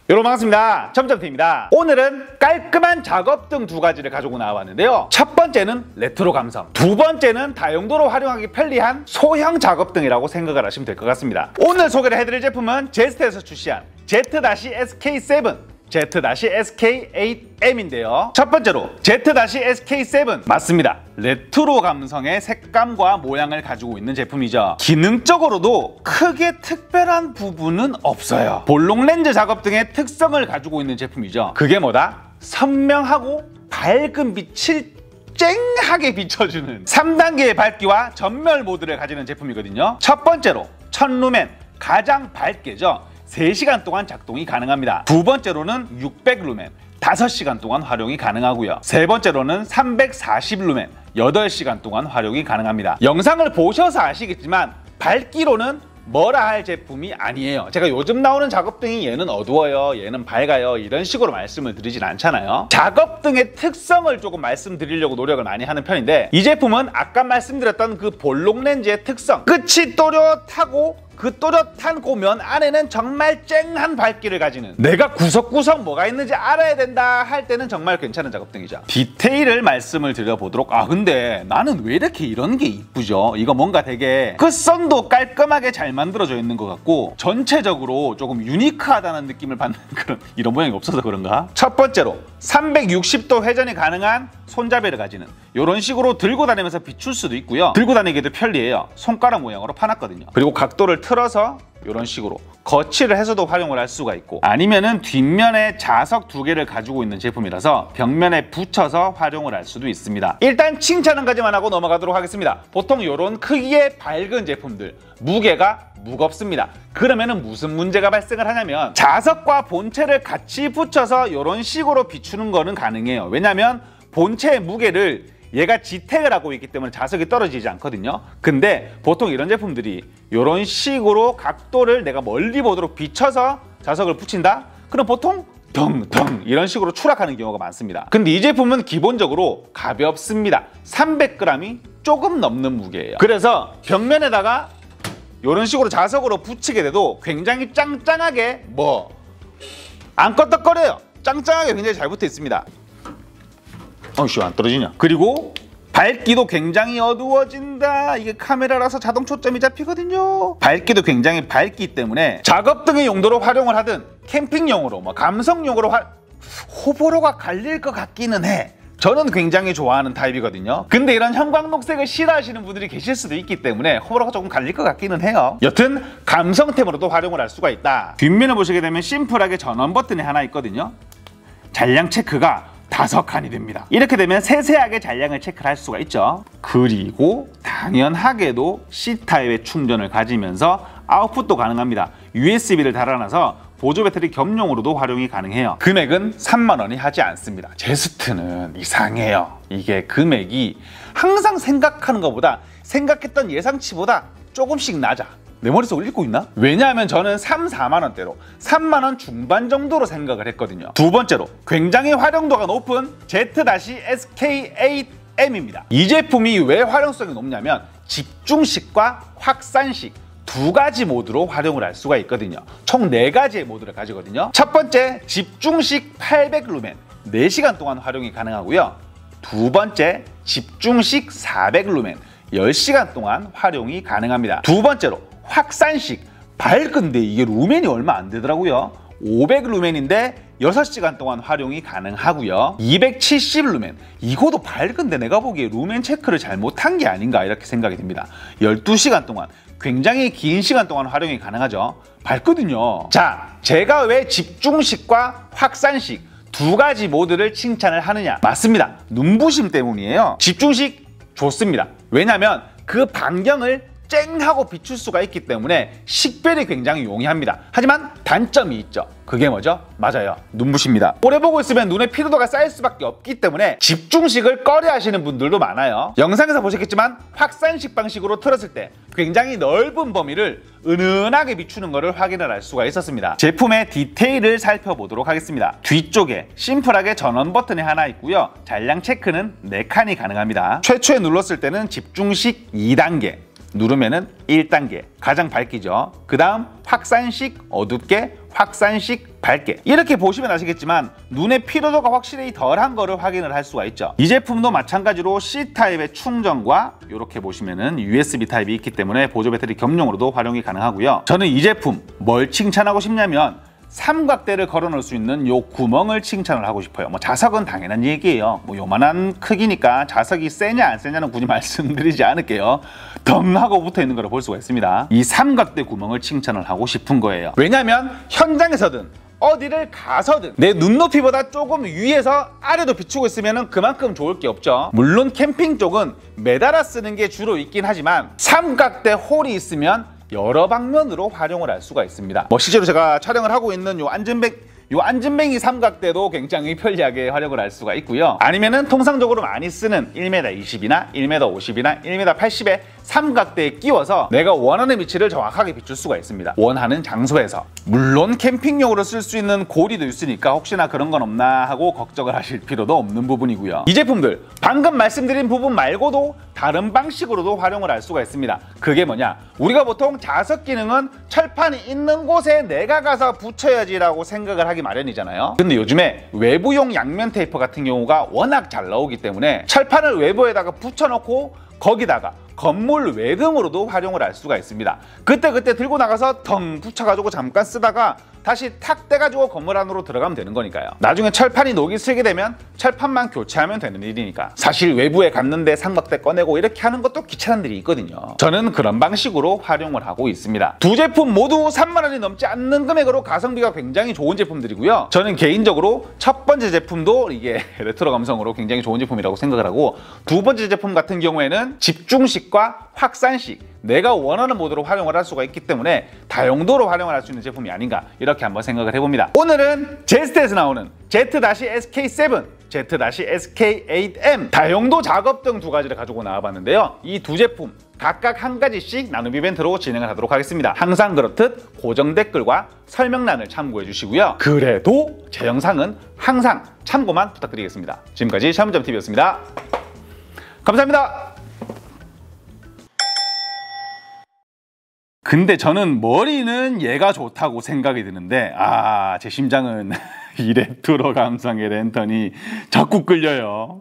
여러분 반갑습니다. 점점T입니다. 오늘은 깔끔한 작업등 두 가지를 가지고 나와봤는데요. 첫 번째는 레트로 감성, 두 번째는 다용도로 활용하기 편리한 소형 작업등이라고 생각을 하시면 될 것 같습니다. 오늘 소개를 해드릴 제품은 제스트에서 출시한 Z-SK7, Z-SK8M인데요. 첫 번째로 Z-SK7 맞습니다. 레트로 감성의 색감과 모양을 가지고 있는 제품이죠. 기능적으로도 크게 특별한 부분은 없어요. 볼록 렌즈 작업 등의 특성을 가지고 있는 제품이죠. 그게 뭐다? 선명하고 밝은 빛을 쨍하게 비춰주는 3단계의 밝기와 전멸 모드를 가지는 제품이거든요. 첫 번째로 1000루멘, 가장 밝게죠. 3시간 동안 작동이 가능합니다. 두 번째로는 600루멘, 5시간 동안 활용이 가능하고요. 세 번째로는 340루멘, 8시간 동안 활용이 가능합니다. 영상을 보셔서 아시겠지만 밝기로는 뭐라 할 제품이 아니에요. 제가 요즘 나오는 작업등이 얘는 어두워요, 얘는 밝아요, 이런 식으로 말씀을 드리진 않잖아요. 작업등의 특성을 조금 말씀드리려고 노력을 많이 하는 편인데, 이 제품은 아까 말씀드렸던 그 볼록 렌즈의 특성, 끝이 또렷하고 그 또렷한 고면 안에는 정말 쨍한 밝기를 가지는, 내가 구석구석 뭐가 있는지 알아야 된다 할 때는 정말 괜찮은 작업등이죠. 디테일을 말씀을 드려보도록. 근데 나는 왜 이렇게 이런 게 이쁘죠? 이거 뭔가 되게 끝선도 깔끔하게 잘 만들어져 있는 것 같고 전체적으로 조금 유니크하다는 느낌을 받는 그런, 이런 모양이 없어서 그런가? 첫 번째로 360도 회전이 가능한 손잡이를 가지는, 이런 식으로 들고 다니면서 비출 수도 있고요. 들고 다니기도 편리해요. 손가락 모양으로 파놨거든요. 그리고 각도를 틀어서 이런 식으로 거치를 해서도 활용을 할 수가 있고, 아니면은 뒷면에 자석 2개를 가지고 있는 제품이라서 벽면에 붙여서 활용을 할 수도 있습니다. 일단 칭찬 한 가지만 하고 넘어가도록 하겠습니다. 보통 이런 크기의 밝은 제품들 무게가 무겁습니다. 그러면은 무슨 문제가 발생을 하냐면, 자석과 본체를 같이 붙여서 이런 식으로 비추는 거는 가능해요. 왜냐면 본체의 무게를 얘가 지탱을 하고 있기 때문에 자석이 떨어지지 않거든요. 근데 보통 이런 제품들이 이런 식으로 각도를 내가 멀리 보도록 비춰서 자석을 붙인다? 그럼 보통 덩덩 이런 식으로 추락하는 경우가 많습니다. 근데 이 제품은 기본적으로 가볍습니다. 300g이 조금 넘는 무게예요. 그래서 벽면에다가 이런 식으로 자석으로 붙이게 돼도 굉장히 짱짱하게 안 껐덕거려요. 짱짱하게 굉장히 잘 붙어 있습니다. 어이씨, 안 떨어지냐? 그리고 밝기도 굉장히 어두워진다. 이게 카메라라서 자동 초점이 잡히거든요. 밝기도 굉장히 밝기 때문에 작업등의 용도로 활용을 하든 캠핑용으로 감성용으로 호불호가 갈릴 것 같기는 해. 저는 굉장히 좋아하는 타입이거든요. 근데 이런 형광녹색을 싫어하시는 분들이 계실 수도 있기 때문에 호불호가 조금 갈릴 것 같기는 해요. 여튼 감성템으로도 활용을 할 수가 있다. 뒷면을 보시게 되면 심플하게 전원 버튼이 하나 있거든요. 잔량 체크가 5칸이 됩니다. 이렇게 되면 세세하게 잔량을 체크를 할 수가 있죠. 그리고 당연하게도 C타입의 충전을 가지면서 아웃풋도 가능합니다. USB를 달아놔서 보조 배터리 겸용으로도 활용이 가능해요. 금액은 3만 원이 하지 않습니다. 제스트는 이상해요. 이게 금액이 항상 생각하는 것보다, 생각했던 예상치보다 조금씩 낮아. 내 머릿속을 읽고 있나? 왜냐하면 저는 4만 원대로 3만 원 중반 정도로 생각을 했거든요. 두 번째로 굉장히 활용도가 높은 Z-SK8M입니다. 이 제품이 왜 활용성이 높냐면 집중식과 확산식 두 가지 모드로 활용을 할 수가 있거든요. 총 4가지의 모드를 가지거든요. 첫 번째 집중식 800루멘 4시간 동안 활용이 가능하고요. 두 번째 집중식 400루멘 10시간 동안 활용이 가능합니다. 두 번째로 확산식, 밝은데 이게 루멘이 얼마 안 되더라고요. 500루멘인데 6시간 동안 활용이 가능하고요. 270루멘, 이거도 밝은데 내가 보기에 루멘 체크를 잘 못한 게 아닌가 이렇게 생각이 듭니다. 12시간 동안, 굉장히 긴 시간 동안 활용이 가능하죠. 밝거든요. 자, 제가 왜 집중식과 확산식 두 가지 모드를 칭찬을 하느냐? 맞습니다. 눈부심 때문이에요. 집중식 좋습니다. 왜냐면 그 반경을 쨍하고 비출 수가 있기 때문에 식별이 굉장히 용이합니다. 하지만 단점이 있죠. 그게 뭐죠? 맞아요, 눈부십니다. 오래 보고 있으면 눈에 피로도가 쌓일 수밖에 없기 때문에 집중식을 꺼려 하시는 분들도 많아요. 영상에서 보셨겠지만 확산식 방식으로 틀었을 때 굉장히 넓은 범위를 은은하게 비추는 것을 확인을 할 수가 있었습니다. 제품의 디테일을 살펴보도록 하겠습니다. 뒤쪽에 심플하게 전원 버튼이 하나 있고요. 잔량 체크는 4칸이 가능합니다. 최초에 눌렀을 때는 집중식 2단계, 누르면은 1단계 가장 밝기죠. 그 다음 확산식 어둡게, 확산식 밝게. 이렇게 보시면 아시겠지만 눈의 피로도가 확실히 덜한 거를 확인을 할 수가 있죠. 이 제품도 마찬가지로 C타입의 충전과 이렇게 보시면은 USB 타입이 있기 때문에 보조 배터리 겸용으로도 활용이 가능하고요. 저는 이 제품 뭘 칭찬하고 싶냐면 삼각대를 걸어 놓을 수 있는 요 구멍을 칭찬을 하고 싶어요. 뭐 자석은 당연한 얘기예요. 뭐 요만한 크기니까 자석이 세냐 안 세냐는 굳이 말씀드리지 않을게요. 덩 하고 붙어 있는 걸 볼 수가 있습니다. 이 삼각대 구멍을 칭찬을 하고 싶은 거예요. 왜냐하면 현장에서든 어디를 가서든 내 눈높이보다 조금 위에서 아래로 비추고 있으면 그만큼 좋을 게 없죠. 물론 캠핑 쪽은 매달아 쓰는 게 주로 있긴 하지만 삼각대 홀이 있으면 여러 방면으로 활용을 할 수가 있습니다. 뭐 실제로 제가 촬영을 하고 있는 요 안전뱅이 삼각대도 굉장히 편리하게 활용을 할 수가 있고요. 아니면은 통상적으로 많이 쓰는 1m 20이나 1m 50이나 1m 80의 삼각대에 끼워서 내가 원하는 위치를 정확하게 비출 수가 있습니다. 원하는 장소에서. 물론 캠핑용으로 쓸 수 있는 고리도 있으니까 혹시나 그런 건 없나 하고 걱정을 하실 필요도 없는 부분이고요. 이 제품들 방금 말씀드린 부분 말고도 다른 방식으로도 활용을 할 수가 있습니다. 그게 뭐냐? 우리가 보통 자석 기능은 철판이 있는 곳에 내가 가서 붙여야지라고 생각을 하기 마련이잖아요. 근데 요즘에 외부용 양면 테이프 같은 경우가 워낙 잘 나오기 때문에 철판을 외부에다가 붙여놓고 거기다가 건물 외등으로도 활용을 할 수가 있습니다. 그때 들고 나가서 덩 붙여가지고 잠깐 쓰다가 다시 탁 떼가지고 건물 안으로 들어가면 되는 거니까요. 나중에 철판이 녹이 슬게 되면 철판만 교체하면 되는 일이니까. 사실 외부에 갔는데 삼각대 꺼내고 이렇게 하는 것도 귀찮은 일이 있거든요. 저는 그런 방식으로 활용을 하고 있습니다. 두 제품 모두 3만 원이 넘지 않는 금액으로 가성비가 굉장히 좋은 제품들이고요. 저는 개인적으로 첫 번째 제품도 이게 레트로 감성으로 굉장히 좋은 제품이라고 생각을 하고, 두 번째 제품 같은 경우에는 집중식과 확산식, 내가 원하는 모드로 활용을 할 수가 있기 때문에 다용도로 활용을 할 수 있는 제품이 아닌가, 이렇게 한번 생각을 해봅니다. 오늘은 제스트에서 나오는 Z-SK7, Z-SK8M 다용도 작업 등 두 가지를 가지고 나와봤는데요. 이 두 제품 각각 한 가지씩 나눔 이벤트로 진행을 하도록 하겠습니다. 항상 그렇듯 고정 댓글과 설명란을 참고해 주시고요. 그래도 제 영상은 항상 참고만 부탁드리겠습니다. 지금까지 샤문점TV였습니다. 감사합니다. 근데 저는 머리는 얘가 좋다고 생각이 드는데 제 심장은 이 레트로 감성의 랜턴이 자꾸 끌려요.